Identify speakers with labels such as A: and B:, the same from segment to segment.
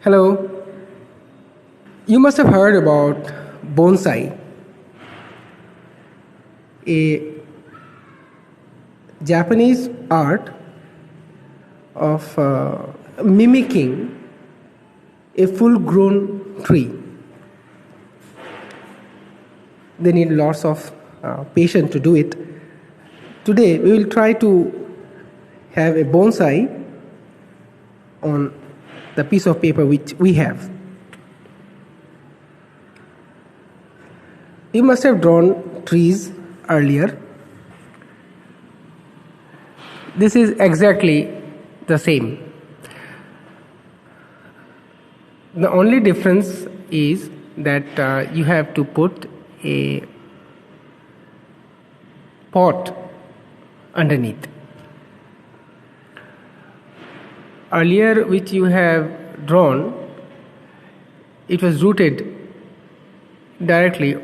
A: Hello. You must have heard about bonsai, a Japanese art of mimicking a full grown tree. They need lots of patience to do it. Today, we will try to have a bonsai on the piece of paper which we have. You must have drawn trees earlier. This is exactly the same. The only difference is that you have to put a pot underneath. Earlier, which you have drawn, it was rooted directly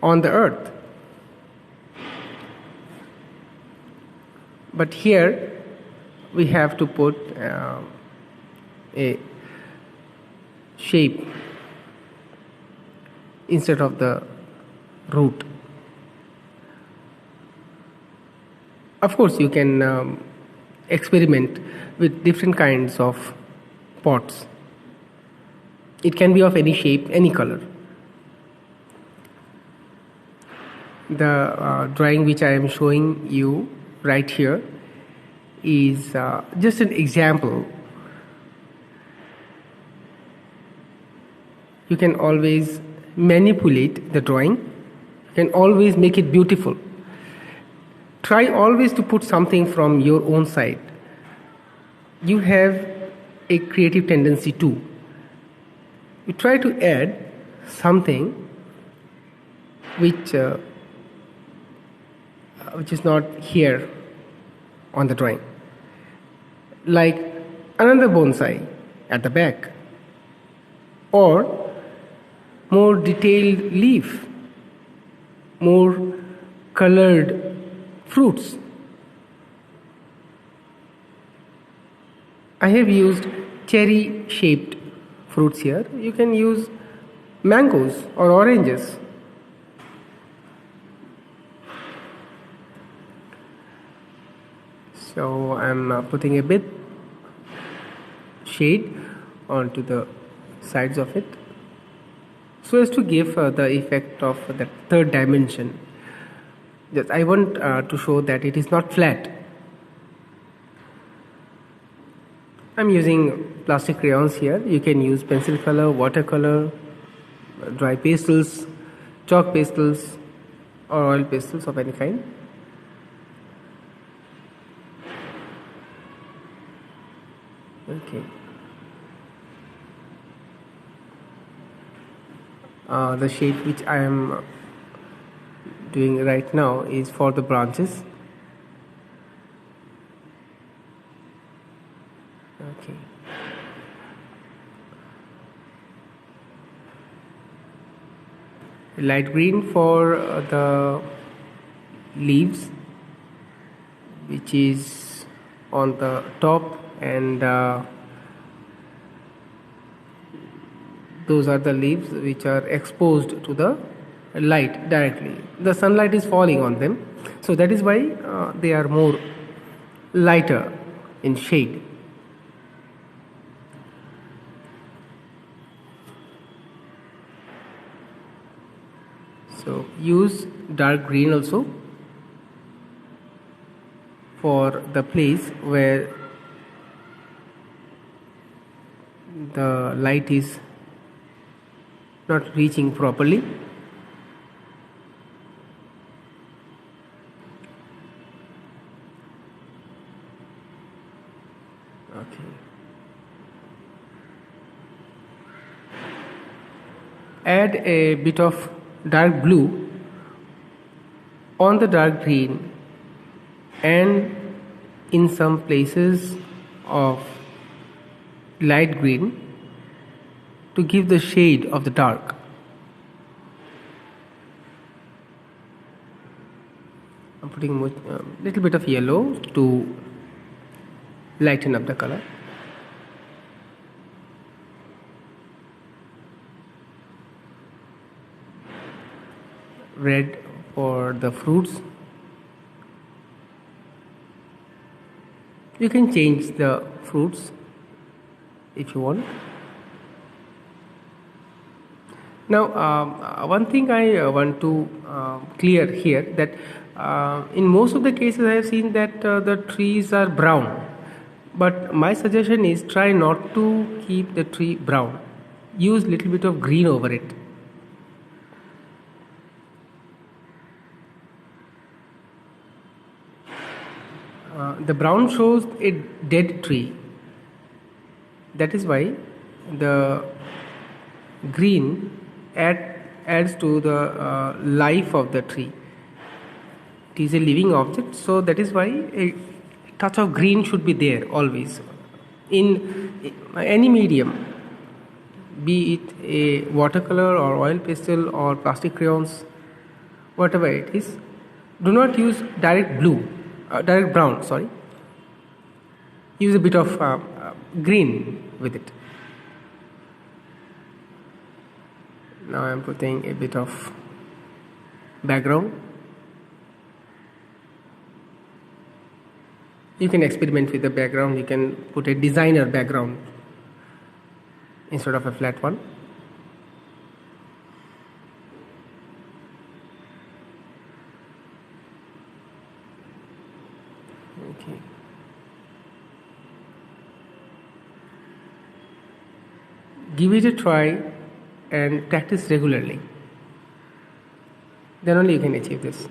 A: on the earth. But here we have to put a shape instead of the root. Of course, you can experiment with different kinds of pots. It can be of any shape, any color. The drawing which I am showing you right here is just an example. You can always manipulate the drawing. You can always make it beautiful. Try always to put something from your own side. You have a creative tendency too. You try to add something which is not here on the drawing, like another bonsai at the back, or more detailed leaf, more colored fruits. I have used cherry shaped fruits here. You can use mangoes or oranges. So I'm putting a bit shade onto the sides of it so as to give the effect of the third dimension. Just I want to show that it is not flat. I'm using plastic crayons here. You can use pencil color, watercolor, dry pastels, chalk pastels, or oil pastels of any kind. Okay. The shape which I am doing right now is for the branches. Okay. Light green for the leaves, which is on the top, and those are the leaves which are exposed to the light directly. The sunlight is falling on them, so that is why they are more lighter in shade. So use dark green also for the place where the light is not reaching properly. Okay. Add a bit of dark blue on the dark green and in some places of light green to give the shade of the dark. I'm putting a little bit of yellow to lighten up the color. red for the fruits. You can change the fruits if you want. Now, one thing I want to clear here, that in most of the cases I have seen that the trees are brown, but my suggestion is try not to keep the tree brown. Use little bit of green over it. The brown shows a dead tree. That is why the green adds to the life of the tree. It is a living object, so that is why a touch of green should be there always in any medium, be it a watercolor or oil pastel or plastic crayons, whatever it is. Do not use direct brown, sorry. Use a bit of green with it. Now I am putting a bit of background. You can experiment with the background. You can put a designer background instead of a flat one. Okay. Give it a try and practice regularly. Then only you can achieve this.